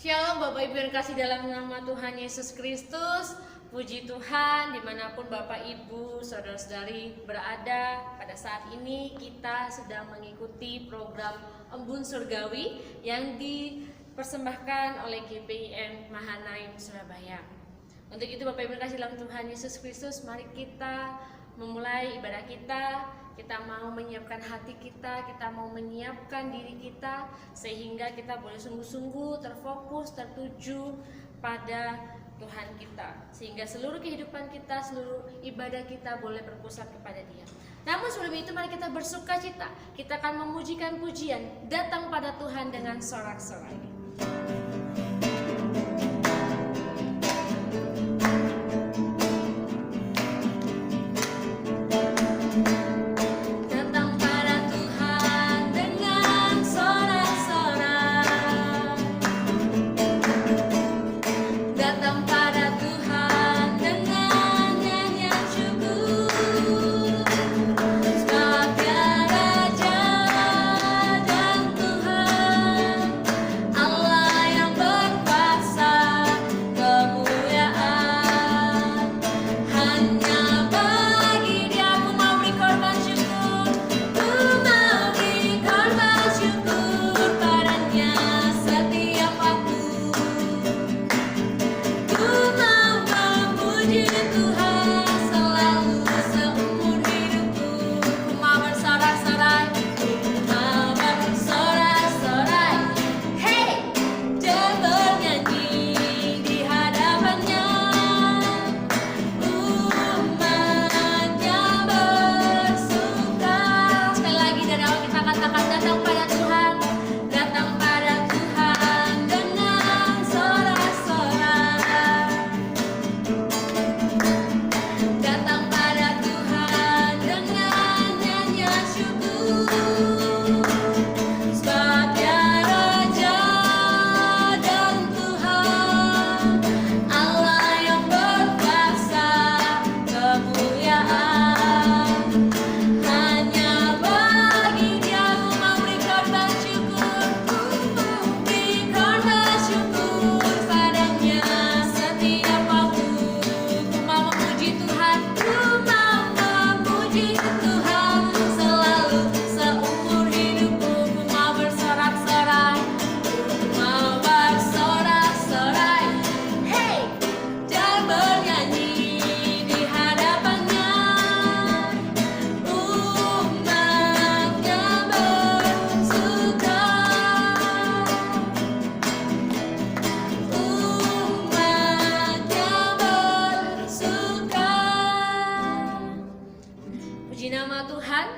Shalom Bapak Ibu yang kasih dalam nama Tuhan Yesus Kristus. Puji Tuhan dimanapun Bapak Ibu, saudara-saudari berada. Pada saat ini kita sedang mengikuti program Embun Surgawi yang dipersembahkan oleh GPIM Mahanaim Surabaya. Untuk itu Bapak Ibu yang kasih dalam Tuhan Yesus Kristus, mari kita memulai ibadah kita. Kita mau menyiapkan hati kita, kita mau menyiapkan diri kita, sehingga kita boleh sungguh-sungguh terfokus, tertuju pada Tuhan kita, sehingga seluruh kehidupan kita, seluruh ibadah kita boleh berpusat kepada Dia. Namun sebelum itu mari kita bersukacita. Kita akan memujikan pujian datang pada Tuhan dengan sorak-sorai.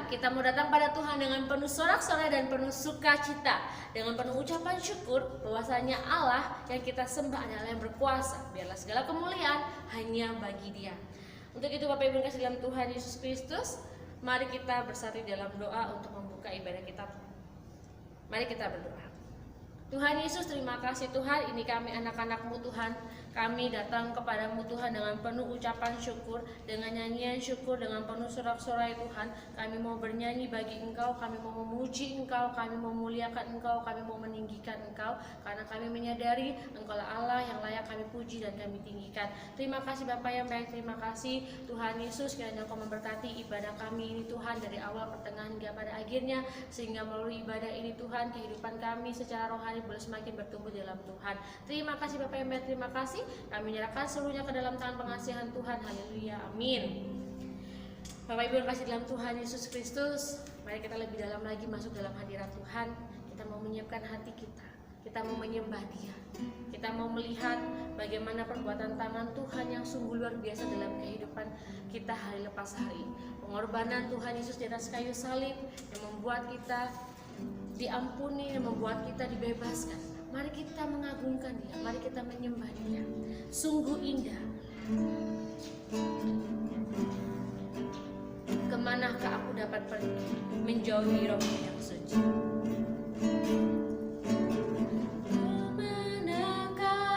Kita mau datang pada Tuhan dengan penuh sorak-sorai dan penuh sukacita, dengan penuh ucapan syukur bahwasanya Allah yang kita sembah adalah yang berkuasa. Biarlah segala kemuliaan hanya bagi Dia. Untuk itu Bapak Ibu yang kasih dalam Tuhan Yesus Kristus, mari kita bersatu dalam doa untuk membuka ibadah kita. Mari kita berdoa. Tuhan Yesus, terima kasih Tuhan, ini kami anak-anak-Mu Tuhan. Kami datang kepadamu Tuhan dengan penuh ucapan syukur, dengan nyanyian syukur, dengan penuh sorak-sorai Tuhan. Kami mau bernyanyi bagi Engkau, kami mau memuji Engkau, kami mau memuliakan Engkau, kami mau meninggikan Engkau, karena kami menyadari Engkau lah Allah yang layak kami puji dan kami tinggikan. Terima kasih Bapa yang baik, terima kasih Tuhan Yesus, kiranya Engkau memberkati ibadah kami ini Tuhan, dari awal pertengahan hingga pada akhirnya, sehingga melalui ibadah ini Tuhan, kehidupan kami secara rohani boleh semakin bertumbuh dalam Tuhan. Terima kasih Bapak yang baik, terima kasih. Kami menyerahkan seluruhnya ke dalam tangan pengasihan Tuhan. Haleluya, amin. Bapak Ibu yang kasih dalam Tuhan Yesus Kristus, mari kita lebih dalam lagi masuk dalam hadirat Tuhan. Kita mau menyiapkan hati kita, kita mau menyembah Dia, kita mau melihat bagaimana perbuatan tangan Tuhan yang sungguh luar biasa dalam kehidupan kita hari lepas hari. Pengorbanan Tuhan Yesus di atas kayu salib yang membuat kita diampuni, yang membuat kita dibebaskan. Mari kita mengagungkan Dia, mari kita menyembah Dia. Sungguh indah. Kemanakah aku dapat pergi menjauhi Roh yang suci? Kemanakah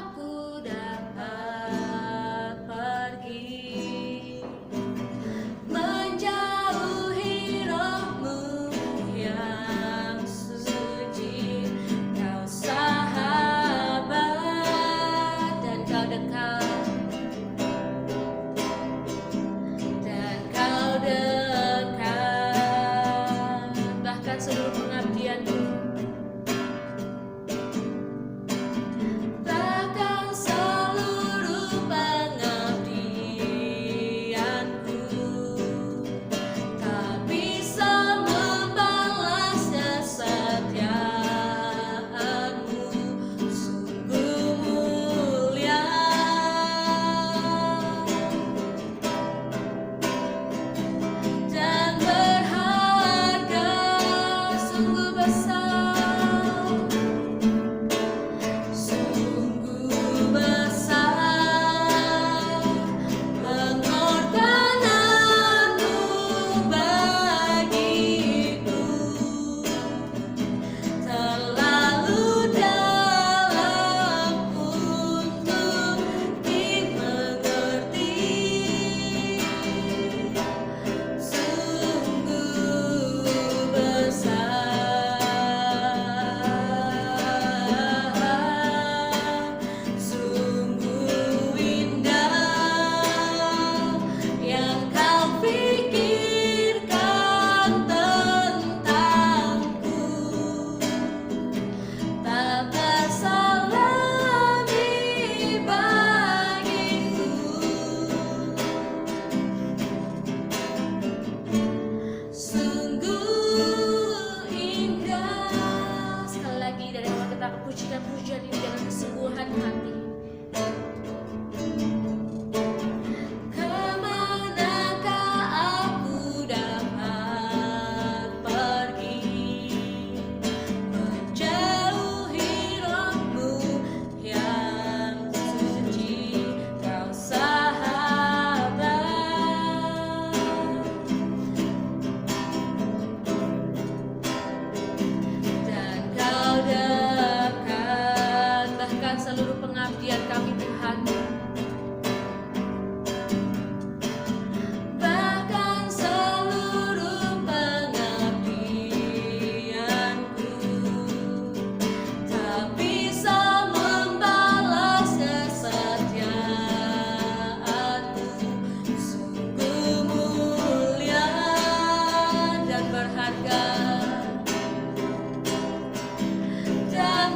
aku dapat pergi menjauhi Roh-Mu yang suci? Kau sahabat pujikan pujian ini dengan kesungguhan hati. Seluruh pengabdian kami Tuhan, bahkan seluruh pengabdianku tak bisa membalas kesetiaanmu. Sungguh mulia dan berharga dan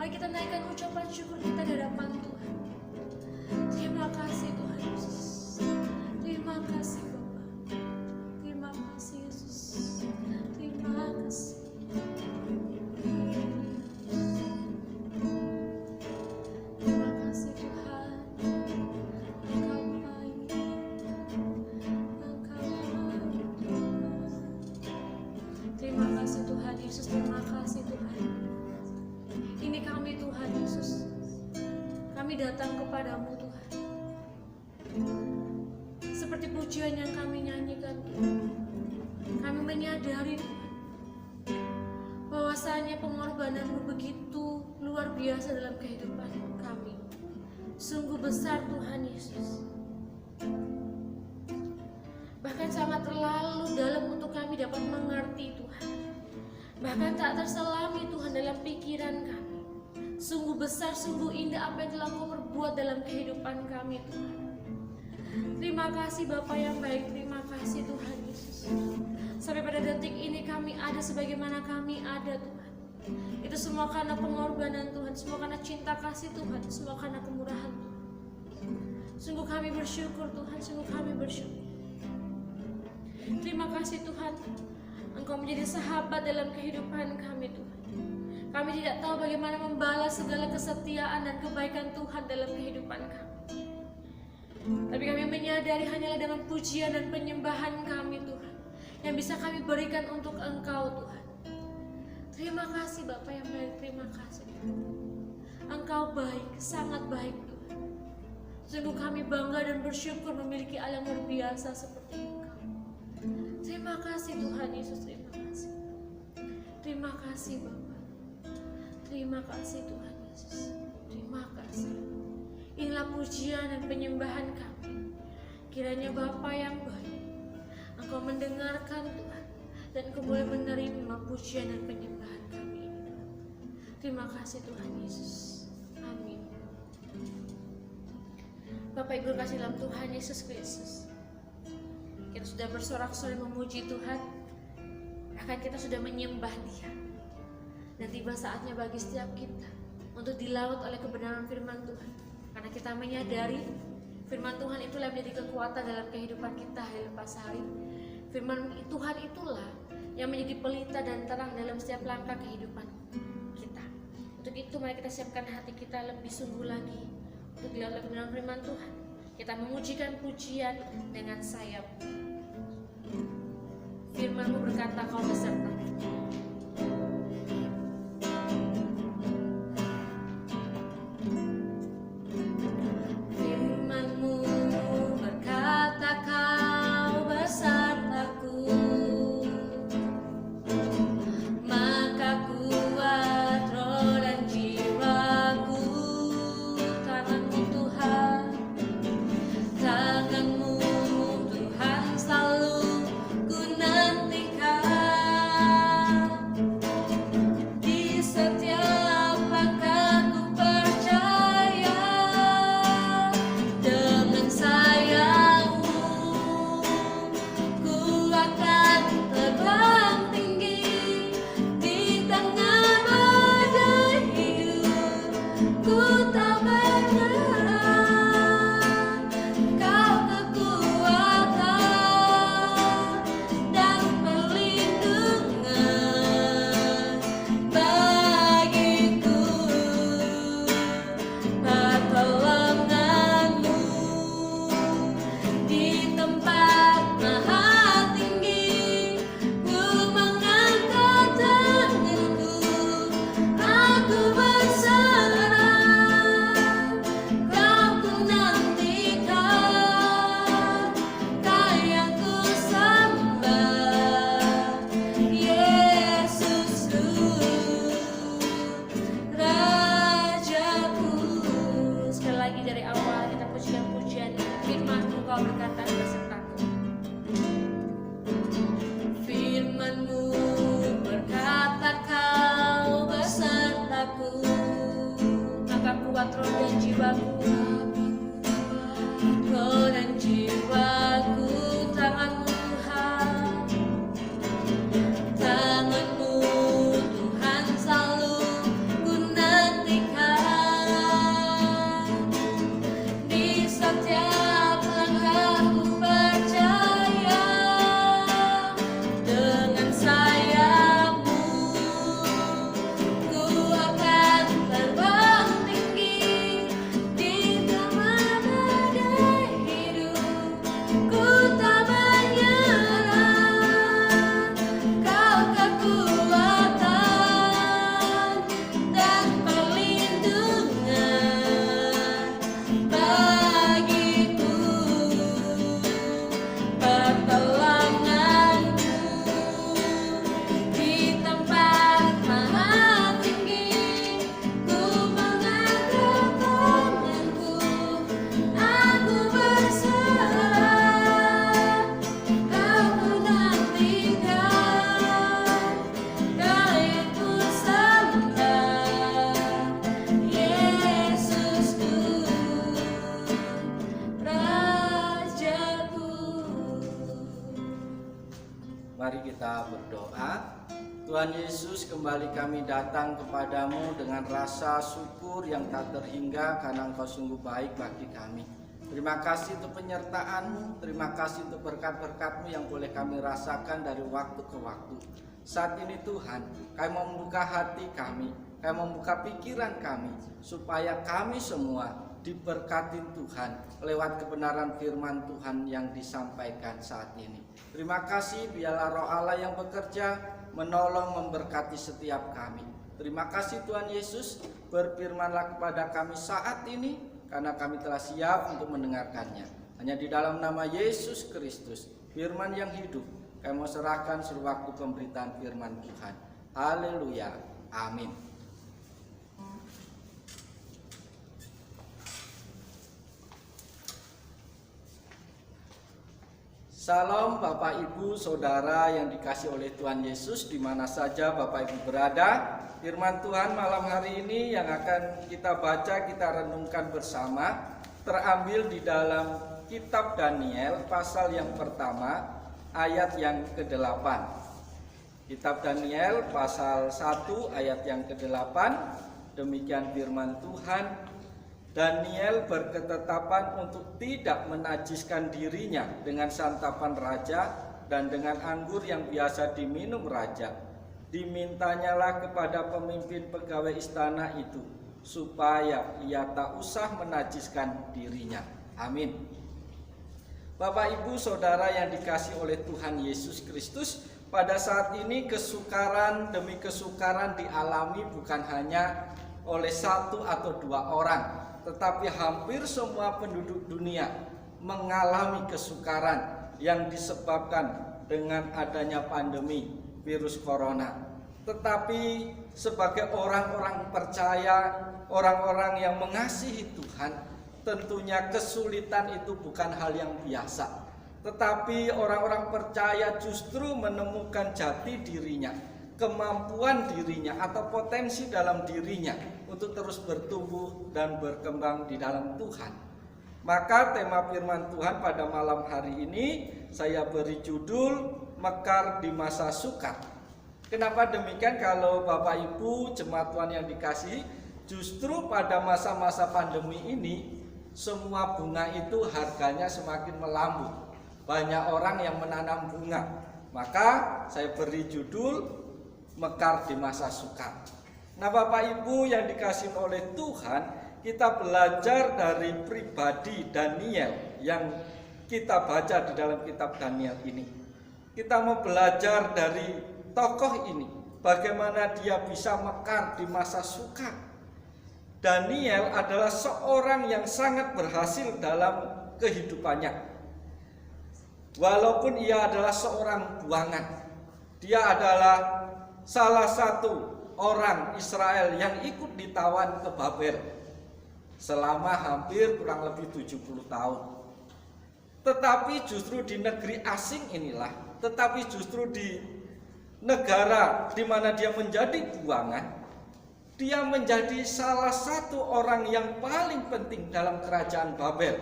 mari kita naikkan ucapan syukur kita di hadapan Tuhan. Terima kasih Tuhan Yesus. Terima kasih Bapa. Terima kasih Yesus. Terima kasih. Terima kasih Tuhan. Engkau baik. Engkau baik Tuhan. Terima kasih Tuhan Yesus. Terima kasih Tuhan. Ini kami Tuhan Yesus. Kami datang kepadamu Tuhan. Seperti pujian yang kami nyanyikan Tuhan. Kami menyadari Tuhan bahwasanya pengorbananmu begitu luar biasa dalam kehidupan kami. Sungguh besar Tuhan Yesus. Bahkan sangat terlalu dalam untuk kami dapat mengerti Tuhan. Bahkan tak terselami Tuhan dalam pikiran kami. Sungguh besar, sungguh indah apa yang telah Kau perbuat dalam kehidupan kami Tuhan. Terima kasih Bapa yang baik, terima kasih Tuhan Yesus. Sampai pada detik ini kami ada sebagaimana kami ada Tuhan. Itu semua karena pengorbanan Tuhan, semua karena cinta kasih Tuhan, semua karena kemurahan Tuhan. Sungguh kami bersyukur Tuhan, sungguh kami bersyukur. Terima kasih Tuhan, Engkau menjadi sahabat dalam kehidupan kami Tuhan. Kami tidak tahu bagaimana membalas segala kesetiaan dan kebaikan Tuhan dalam kehidupan kami. Tapi kami menyadari hanyalah dengan pujian dan penyembahan kami Tuhan yang bisa kami berikan untuk Engkau Tuhan. Terima kasih Bapa yang baik, terima kasih Tuhan. Engkau baik, sangat baik Tuhan. Sungguh kami bangga dan bersyukur memiliki Allah yang luar biasa seperti Engkau. Terima kasih Tuhan Yesus, terima kasih. Terima kasih Bapa. Terima kasih Tuhan Yesus. Terima kasih. Inilah pujian dan penyembahan kami. Kiranya Bapa yang baik, Engkau mendengarkan Tuhan, dan Engkau boleh menerima pujian dan penyembahan kami ini Tuhan. Terima kasih Tuhan Yesus. Amin. Bapak Ibu kasih dalam Tuhan Yesus Kristus, kita sudah bersorak-sorai memuji Tuhan, bahkan kita sudah menyembah Dia. Dan tiba saatnya bagi setiap kita untuk dilaut oleh kebenaran firman Tuhan. Karena kita menyadari firman Tuhan itulah yang menjadi kekuatan dalam kehidupan kita hari lepas hari. Firman Tuhan itulah yang menjadi pelita dan terang dalam setiap langkah kehidupan kita. Untuk itu mari kita siapkan hati kita lebih sungguh lagi untuk dilaut oleh kebenaran firman Tuhan. Kita memujikan pujian dengan sayap. Firman-Mu berkata, Kau beserta. Mari kita berdoa. Tuhan Yesus, kembali kami datang kepadamu dengan rasa syukur yang tak terhingga karena Engkau sungguh baik bagi kami. Terima kasih untuk penyertaan-Mu, terima kasih untuk berkat-berkat-Mu yang boleh kami rasakan dari waktu ke waktu. Saat ini Tuhan, kami mau membuka hati kami membuka pikiran kami, supaya kami semua diberkati Tuhan lewat kebenaran firman Tuhan yang disampaikan saat ini. Terima kasih, biarlah Roh Allah yang bekerja menolong memberkati setiap kami. Terima kasih Tuhan Yesus, berfirmanlah kepada kami saat ini karena kami telah siap untuk mendengarkannya. Hanya di dalam nama Yesus Kristus, firman yang hidup, kami mau serahkan seluruh waktu pemberitaan firman Tuhan. Haleluya. Amin. Salam Bapak Ibu Saudara yang dikasihi oleh Tuhan Yesus, di mana saja Bapak Ibu berada. Firman Tuhan malam hari ini yang akan kita baca, kita renungkan bersama, terambil di dalam kitab Daniel pasal yang pertama ayat yang ke-8. Kitab Daniel pasal 1 ayat yang ke-8, demikian firman Tuhan. Daniel berketetapan untuk tidak menajiskan dirinya dengan santapan raja dan dengan anggur yang biasa diminum raja. Dimintanyalah kepada pemimpin pegawai istana itu supaya ia tak usah menajiskan dirinya. Amin. Bapak Ibu Saudara yang dikasihi oleh Tuhan Yesus Kristus, pada saat ini kesukaran demi kesukaran dialami bukan hanya oleh satu atau dua orang, tetapi hampir semua penduduk dunia mengalami kesukaran yang disebabkan dengan adanya pandemi virus corona. Tetapi sebagai orang-orang percaya, orang-orang yang mengasihi Tuhan, tentunya kesulitan itu bukan hal yang biasa. Tetapi orang-orang percaya justru menemukan jati dirinya, kemampuan dirinya atau potensi dalam dirinya untuk terus bertumbuh dan berkembang di dalam Tuhan. Maka tema firman Tuhan pada malam hari ini saya beri judul Mekar di Masa Sukar. Kenapa demikian? Kalau Bapak Ibu jemaat Tuhan yang dikasihi, justru pada masa-masa pandemi ini semua bunga itu harganya semakin melambung. Banyak orang yang menanam bunga. Maka saya beri judul Mekar di Masa Sukar. Nah Bapak Ibu yang dikasihi oleh Tuhan, kita belajar dari pribadi Daniel yang kita baca di dalam kitab Daniel ini. Kita mau belajar dari tokoh ini, bagaimana dia bisa mekar di masa sukar. Daniel adalah seorang yang sangat berhasil dalam kehidupannya. Walaupun ia adalah seorang buangan, dia adalah salah satu orang Israel yang ikut ditawan ke Babel selama hampir kurang lebih 70 tahun. Tetapi justru di negeri asing inilah, tetapi justru di negara di mana dia menjadi buangan, dia menjadi salah satu orang yang paling penting dalam kerajaan Babel.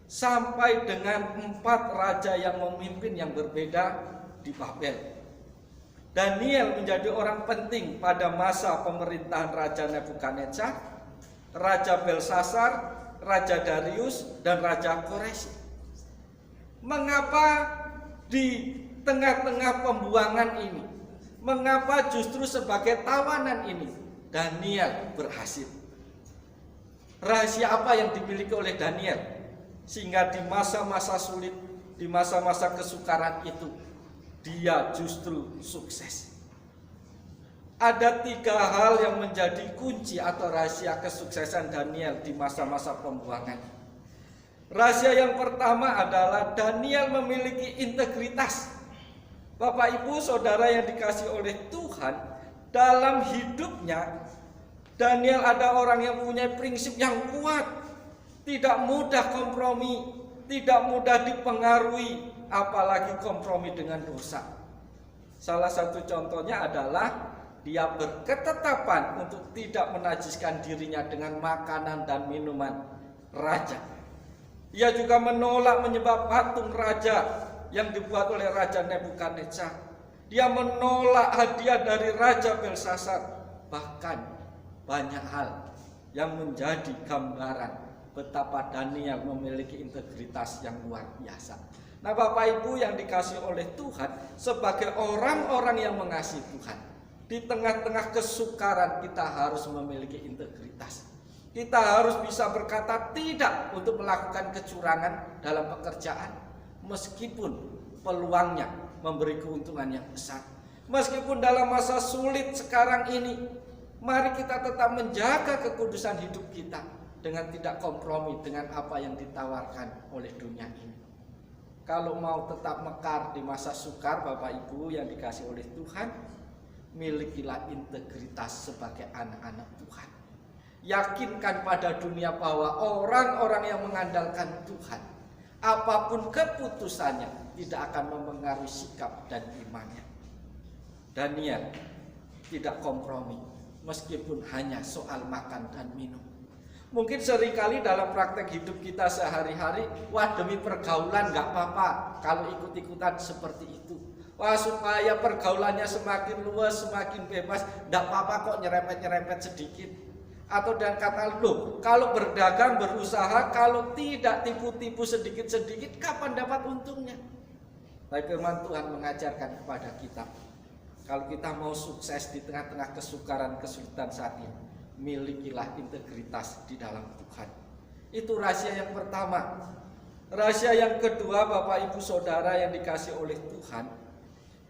Sampai dengan 4 raja yang memimpin yang berbeda di Babel. Daniel menjadi orang penting pada masa pemerintahan Raja Nebukadnezar, Raja Belsasar, Raja Darius, dan Raja Koreshi. Mengapa di tengah-tengah pembuangan ini, mengapa justru sebagai tawanan ini Daniel berhasil? Rahasia apa yang dimiliki oleh Daniel sehingga di masa-masa sulit, di masa-masa kesukaran itu dia justru sukses? Ada 3 hal yang menjadi kunci atau rahasia kesuksesan Daniel di masa-masa pembuangan. Rahasia yang pertama adalah Daniel memiliki integritas. Bapak Ibu Saudara yang dikasihi oleh Tuhan, dalam hidupnya Daniel ada orang yang punya prinsip yang kuat, tidak mudah kompromi, tidak mudah dipengaruhi, apalagi kompromi dengan dosa. Salah satu contohnya adalah dia berketetapan untuk tidak menajiskan dirinya dengan makanan dan minuman raja. Ia juga menolak menyembah patung raja yang dibuat oleh Raja Nebukadnezar. Dia menolak hadiah dari Raja Belsasar. Bahkan banyak hal yang menjadi gambaran betapa Daniel memiliki integritas yang luar biasa. Nah Bapak Ibu yang dikasihi oleh Tuhan, sebagai orang-orang yang mengasihi Tuhan, di tengah-tengah kesukaran kita harus memiliki integritas. Kita harus bisa berkata tidak untuk melakukan kecurangan dalam pekerjaan, meskipun peluangnya memberi keuntungan yang besar. Meskipun dalam masa sulit sekarang ini, mari kita tetap menjaga kekudusan hidup kita dengan tidak kompromi dengan apa yang ditawarkan oleh dunia ini. Kalau mau tetap mekar di masa sukar, Bapak Ibu yang dikasih oleh Tuhan, milikilah integritas sebagai anak-anak Tuhan. Yakinkan pada dunia bahwa orang-orang yang mengandalkan Tuhan, apapun keputusannya, tidak akan mempengaruhi sikap dan imannya. Daniel tidak kompromi, meskipun hanya soal makan dan minum. Mungkin seringkali dalam praktek hidup kita sehari-hari, wah demi pergaulan gak apa-apa kalau ikut-ikutan seperti itu. Wah supaya pergaulannya semakin luas, semakin bebas, gak apa-apa kok nyerempet-nyerempet sedikit. Atau dengan kata loh, kalau berdagang, berusaha, kalau tidak tipu-tipu sedikit-sedikit, kapan dapat untungnya? Tapi firman Tuhan mengajarkan kepada kita, kalau kita mau sukses di tengah-tengah kesukaran, kesulitan saat ini, milikilah integritas di dalam Tuhan. Itu rahasia yang pertama. Rahasia yang kedua, Bapak Ibu Saudara yang dikasih oleh Tuhan,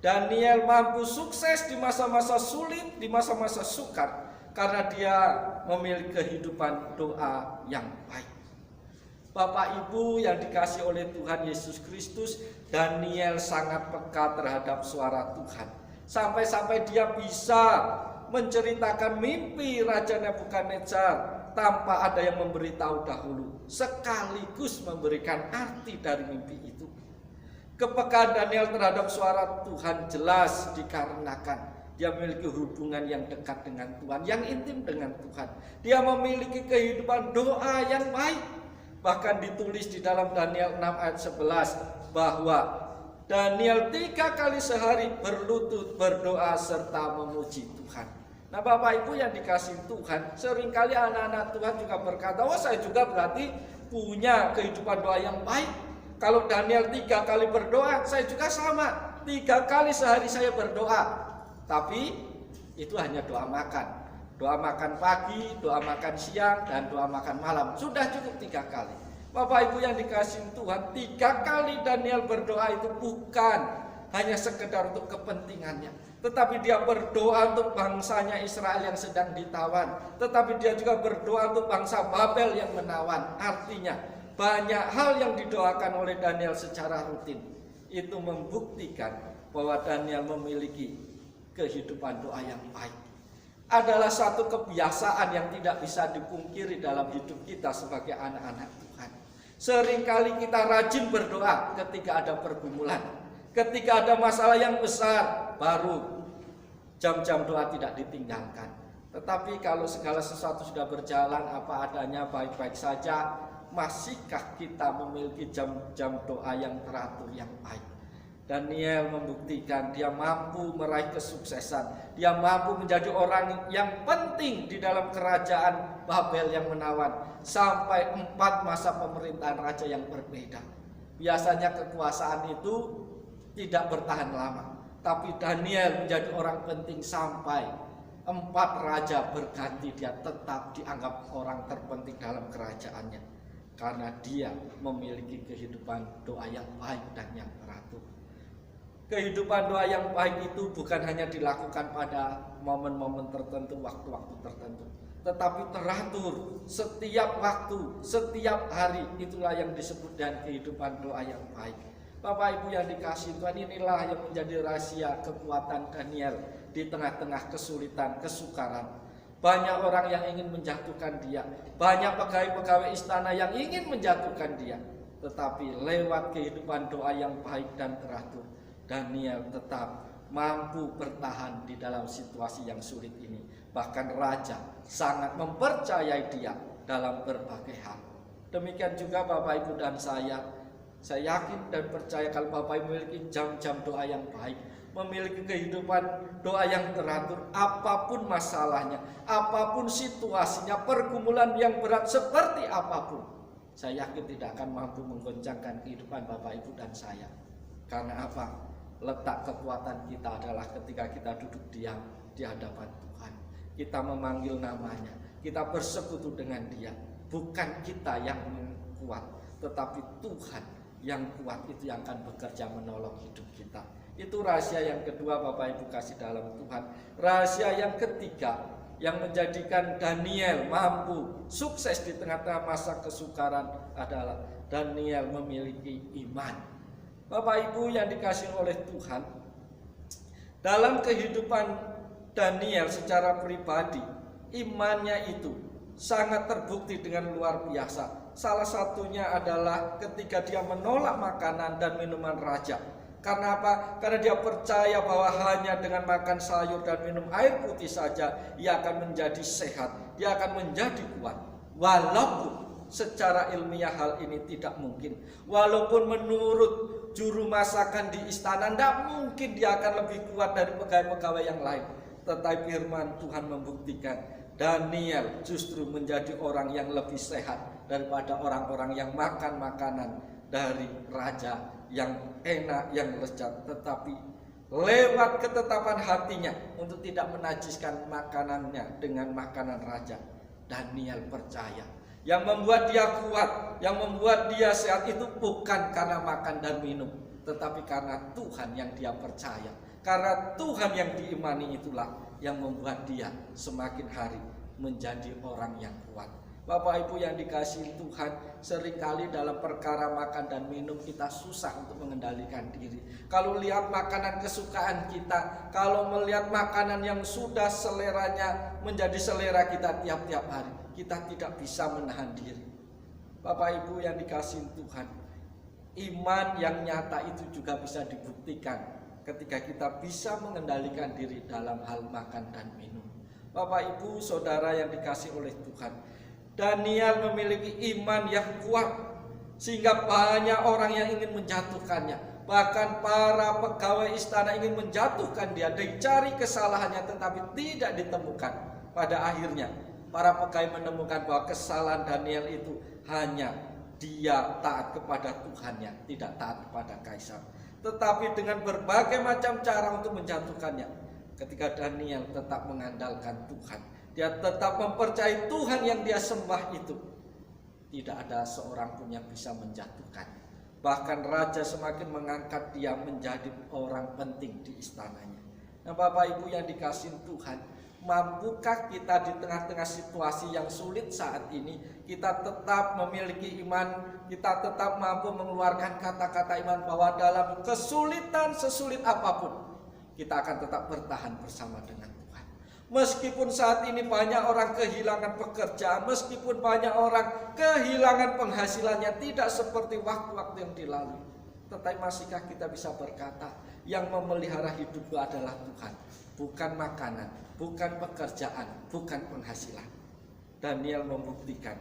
Daniel mampu sukses di masa-masa sulit, di masa-masa sukar, karena dia memiliki kehidupan doa yang baik. Bapak Ibu yang dikasih oleh Tuhan Yesus Kristus, Daniel sangat peka terhadap suara Tuhan. Sampai-sampai dia bisa menceritakan mimpi Raja Nebukadnezar tanpa ada yang memberitahu dahulu, sekaligus memberikan arti dari mimpi itu. Kepekaan Daniel terhadap suara Tuhan jelas dikarenakan dia memiliki hubungan yang dekat dengan Tuhan, yang intim dengan Tuhan. Dia memiliki kehidupan doa yang baik. Bahkan ditulis di dalam Daniel 6 ayat 11 bahwa Daniel 3 kali sehari berlutut berdoa serta memuji Tuhan. Nah Bapak Ibu yang dikasih Tuhan, seringkali anak-anak Tuhan juga berkata, oh saya juga berarti punya kehidupan doa yang baik. Kalau Daniel 3 kali berdoa, saya juga sama. 3 kali sehari saya berdoa. Tapi itu hanya doa makan. Doa makan pagi, doa makan siang, dan doa makan malam. Sudah cukup 3 kali. Bapak Ibu yang dikasih Tuhan, 3 kali Daniel berdoa itu bukan hanya sekedar untuk kepentingannya, tetapi dia berdoa untuk bangsanya Israel yang sedang ditawan. Tetapi dia juga berdoa untuk bangsa Babel yang menawan. Artinya banyak hal yang didoakan oleh Daniel secara rutin. Itu membuktikan bahwa Daniel memiliki kehidupan doa yang baik. Adalah satu kebiasaan yang tidak bisa dipungkiri dalam hidup kita sebagai anak-anak Tuhan. Seringkali kita rajin berdoa ketika ada pergumulan, ketika ada masalah yang besar, baru jam-jam doa tidak ditinggalkan. Tetapi kalau segala sesuatu sudah berjalan apa adanya, baik-baik saja, masihkah kita memiliki jam-jam doa yang teratur, yang baik? Daniel membuktikan dia mampu meraih kesuksesan. Dia mampu menjadi orang yang penting di dalam kerajaan Babel yang menawan. Sampai 4 masa pemerintahan raja yang berbeda. Biasanya kekuasaan itu tidak bertahan lama. Tapi Daniel menjadi orang penting sampai 4 raja berganti. Dia tetap dianggap orang terpenting dalam kerajaannya. Karena dia memiliki kehidupan doa yang baik dan yang teratur. Kehidupan doa yang baik itu bukan hanya dilakukan pada momen-momen tertentu, waktu-waktu tertentu, tetapi teratur setiap waktu, setiap hari. Itulah yang disebut dengan kehidupan doa yang baik. Bapak Ibu yang dikasihi Tuhan, inilah yang menjadi rahasia kekuatan Daniel di tengah-tengah kesulitan, kesukaran. Banyak orang yang ingin menjatuhkan dia, banyak pegawai-pegawai istana yang ingin menjatuhkan dia, tetapi lewat kehidupan doa yang baik dan teratur, Daniel tetap mampu bertahan di dalam situasi yang sulit ini. Bahkan raja sangat mempercayai dia dalam berbagai hal. Demikian juga Bapak Ibu dan saya yakin dan percaya kalau Bapak Ibu memiliki jam-jam doa yang baik, memiliki kehidupan doa yang teratur, apapun masalahnya, apapun situasinya, pergumulan yang berat seperti apapun, saya yakin tidak akan mampu menggoncangkan kehidupan Bapak Ibu dan saya. Karena apa? Letak kekuatan kita adalah ketika kita duduk diam di hadapan Tuhan. Kita memanggil namanya, kita bersekutu dengan Dia. Bukan kita yang kuat, tetapi Tuhan yang kuat itu yang akan bekerja menolong hidup kita. Itu rahasia yang kedua Bapak Ibu kasih dalam Tuhan. Rahasia yang ketiga yang menjadikan Daniel mampu sukses di tengah-tengah masa kesukaran adalah Daniel memiliki iman. Bapak Ibu yang dikasihi oleh Tuhan, dalam kehidupan Daniel secara pribadi, imannya itu sangat terbukti dengan luar biasa. Salah satunya adalah ketika dia menolak makanan dan minuman raja. Karena apa? Karena dia percaya bahwa hanya dengan makan sayur dan minum air putih saja ia akan menjadi sehat, dia akan menjadi kuat. Walaupun secara ilmiah hal ini tidak mungkin, walaupun menurut juru masakan di istana tidak mungkin dia akan lebih kuat dari pegawai-pegawai yang lain. Tetapi firman Tuhan membuktikan Daniel justru menjadi orang yang lebih sehat daripada orang-orang yang makan makanan dari raja yang enak, yang lezat. Tetapi lewat ketetapan hatinya untuk tidak menajiskan makanannya dengan makanan raja, Daniel percaya. Yang membuat dia kuat, yang membuat dia sehat itu bukan karena makan dan minum, tetapi karena Tuhan yang dia percaya. Karena Tuhan yang diimani itulah yang membuat dia semakin hari menjadi orang yang kuat. Bapak Ibu yang dikasihi Tuhan, seringkali dalam perkara makan dan minum kita susah untuk mengendalikan diri. Kalau lihat makanan kesukaan kita, kalau melihat makanan yang sudah seleranya menjadi selera kita tiap-tiap hari, kita tidak bisa menahan diri. Bapak Ibu yang dikasihi Tuhan, iman yang nyata itu juga bisa dibuktikan ketika kita bisa mengendalikan diri dalam hal makan dan minum. Bapak Ibu saudara yang dikasihi oleh Tuhan, Daniel memiliki iman yang kuat sehingga banyak orang yang ingin menjatuhkannya. Bahkan para pegawai istana ingin menjatuhkan dia, dicari kesalahannya tetapi tidak ditemukan. Pada akhirnya para pegawai menemukan bahwa kesalahan Daniel itu hanya dia taat kepada Tuhannya, tidak taat kepada kaisar. Tetapi dengan berbagai macam cara untuk menjatuhkannya, ketika Daniel tetap mengandalkan Tuhan, dia tetap mempercayai Tuhan yang dia sembah itu, tidak ada seorang pun yang bisa menjatuhkan. Bahkan raja semakin mengangkat dia menjadi orang penting di istananya. Nah Bapak Ibu yang dikasihi Tuhan, mampukah kita di tengah-tengah situasi yang sulit saat ini, kita tetap memiliki iman, kita tetap mampu mengeluarkan kata-kata iman bahwa dalam kesulitan sesulit apapun, kita akan tetap bertahan bersama dengan Tuhan. Meskipun saat ini banyak orang kehilangan pekerjaan, meskipun banyak orang kehilangan penghasilannya tidak seperti waktu-waktu yang dilalui, tetapi masihkah kita bisa berkata, yang memelihara hidupku adalah Tuhan, bukan makanan, bukan pekerjaan, bukan penghasilan. Daniel membuktikan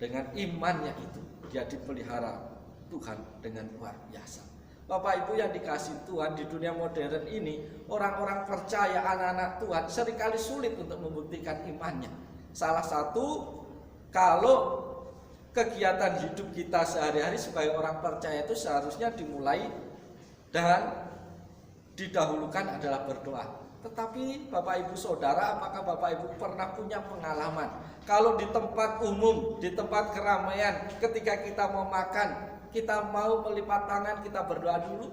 dengan imannya itu dia dipelihara Tuhan dengan luar biasa. Bapak Ibu yang dikasihi Tuhan, di dunia modern ini orang-orang percaya, anak-anak Tuhan seringkali sulit untuk membuktikan imannya. Salah satu, kalau kegiatan hidup kita sehari-hari sebagai orang percaya itu seharusnya dimulai dan didahulukan adalah berdoa. Tetapi Bapak Ibu Saudara, apakah Bapak Ibu pernah punya pengalaman kalau di tempat umum, di tempat keramaian, ketika kita mau makan, kita mau melipat tangan, kita berdoa dulu,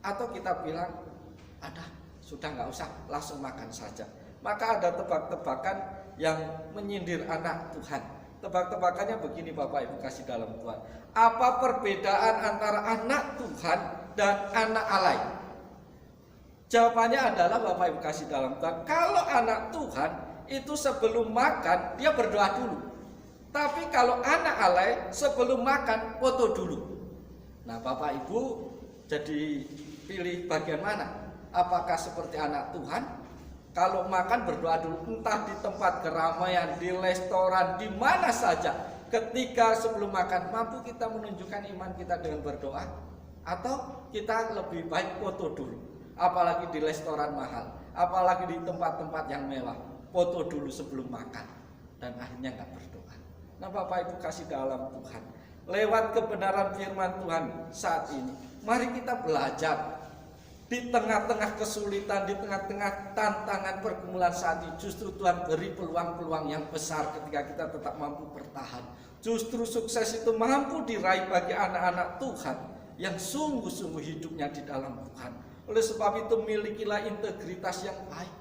atau kita bilang, ada, sudah nggak usah, langsung makan saja. Maka ada tebak-tebakan yang menyindir anak Tuhan. Tebak-tebakannya begini Bapak Ibu kasih dalam Tuhan. Apa perbedaan antara anak Tuhan dan anak alay? Jawabannya adalah Bapak Ibu kasih dalam Tuhan, kalau anak Tuhan itu sebelum makan dia berdoa dulu. Tapi kalau anak alay sebelum makan foto dulu. Nah Bapak Ibu jadi pilih bagian mana? Apakah seperti anak Tuhan? Kalau makan berdoa dulu, entah di tempat keramaian, di restoran, di mana saja. Ketika sebelum makan, mampu kita menunjukkan iman kita dengan berdoa? Atau kita lebih baik foto dulu? Apalagi di restoran mahal, apalagi di tempat-tempat yang mewah, foto dulu sebelum makan, dan akhirnya nggak berdoa. Nah Bapak Ibu kasih dalam Tuhan, lewat kebenaran firman Tuhan saat ini, mari kita belajar Di tengah-tengah kesulitan, di tengah-tengah tantangan pergumulan saat ini, justru Tuhan beri peluang-peluang yang besar ketika kita tetap mampu bertahan. Justru sukses itu mampu diraih bagi anak-anak Tuhan yang sungguh-sungguh hidupnya di dalam Tuhan. Oleh sebab itu milikilah integritas yang baik.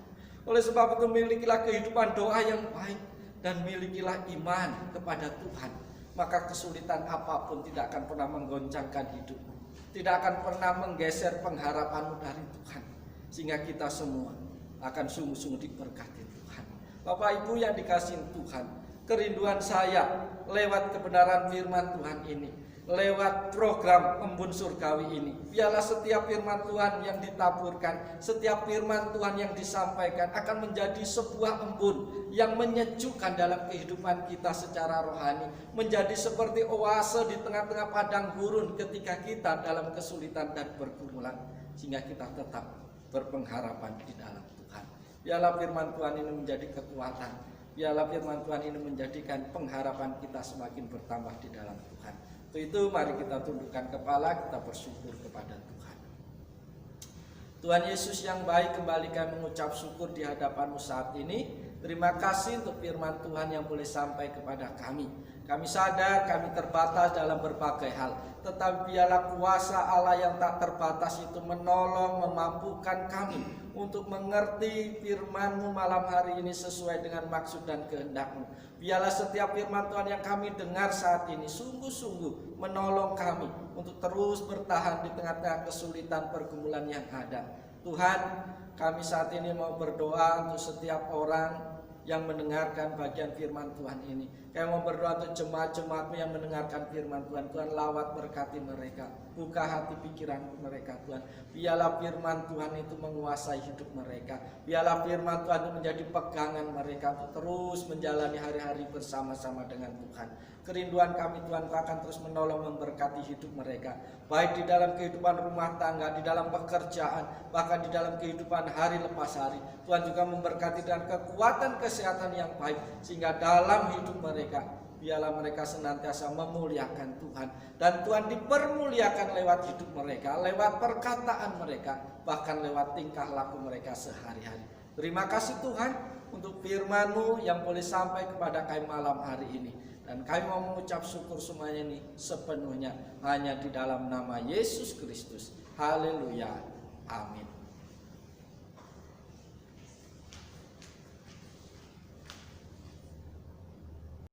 Oleh sebab itu milikilah kehidupan doa yang baik. Dan milikilah iman kepada Tuhan. Maka kesulitan apapun tidak akan pernah menggoncangkan hidupmu. Tidak akan pernah menggeser pengharapanmu dari Tuhan. Sehingga kita semua akan sungguh-sungguh diberkati Tuhan. Bapak Ibu yang dikasihi Tuhan, kerinduan saya lewat kebenaran firman Tuhan ini, lewat program Embun Surgawi ini, biarlah setiap firman Tuhan yang ditaburkan, setiap firman Tuhan yang disampaikan akan menjadi sebuah embun yang menyejukkan dalam kehidupan kita secara rohani, menjadi seperti oase di tengah-tengah padang gurun ketika kita dalam kesulitan dan pergumulan, sehingga kita tetap berpengharapan di dalam Tuhan. Biarlah firman Tuhan ini menjadi kekuatan, biarlah firman Tuhan ini menjadikan pengharapan kita semakin bertambah di dalam Tuhan. Untuk itu mari kita tundukkan kepala, kita bersyukur kepada Tuhan. Tuhan Yesus yang baik, kembali kami mengucap syukur di hadapan-Mu saat ini. Terima kasih untuk firman Tuhan yang boleh sampai kepada kami. Kami sadar kami terbatas dalam berbagai hal, tetapi biarlah kuasa Allah yang tak terbatas itu menolong, memampukan kami untuk mengerti firman-Mu malam hari ini sesuai dengan maksud dan kehendak-Mu. Biarlah setiap firman Tuhan yang kami dengar saat ini sungguh-sungguh menolong kami untuk terus bertahan di tengah-tengah kesulitan pergumulan yang ada. Tuhan, kami saat ini mau berdoa untuk setiap orang yang mendengarkan bagian firman Tuhan ini. Kami mau berdoa untuk jemaat-jemaat-Mu yang mendengarkan firman Tuhan. Tuhan, lawat berkati mereka, buka hati pikiran mereka Tuhan. Biarlah firman Tuhan itu menguasai hidup mereka. Biarlah firman Tuhan itu menjadi pegangan mereka untuk terus menjalani hari-hari bersama-sama dengan Tuhan. Kerinduan kami Tuhan, Kau akan terus menolong memberkati hidup mereka, baik di dalam kehidupan rumah tangga, di dalam pekerjaan, bahkan di dalam kehidupan hari lepas hari. Tuhan juga memberkati dengan kekuatan kesehatan yang baik, sehingga dalam hidup mereka, biarlah mereka senantiasa memuliakan Tuhan. Dan Tuhan dipermuliakan lewat hidup mereka, lewat perkataan mereka, bahkan lewat tingkah laku mereka sehari-hari. Terima kasih Tuhan untuk firman-Mu yang boleh sampai kepada kami malam hari ini. Dan kami mau mengucap syukur semuanya ini sepenuhnya hanya di dalam nama Yesus Kristus. Haleluya. Amin.